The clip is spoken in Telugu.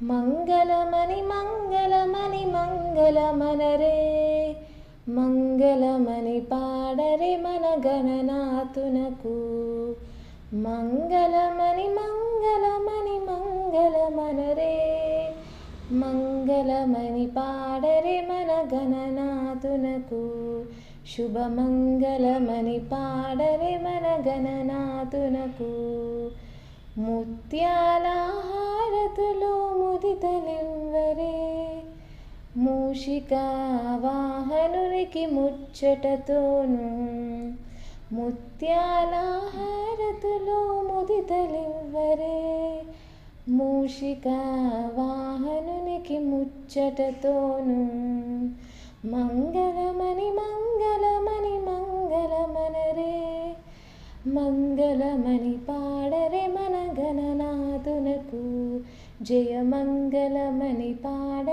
మంగళమని మంగళమని మంగళమనరే మంగళమని పాడరే మన గణనాథునకు. మంగళమని మంగళమని మంగళమనరే మంగళమని పాడరే మన గణనాథునకు. శుభమంగళమని పాడరే మన గణనాథునకు. ముత్యాల హారతులు ముదితలివ్వరే మూషిక వాహనునికి ముచ్చటతోను. ముత్యాల హారతులు ముదితలివ్వరే మూషిక వాహనునికి ముచ్చటతోను. మంగళమని మంగళమని మంగళమనరే మంగళమని పాడరే మన గణనాథునకు. జయ మంగళమని పాడరే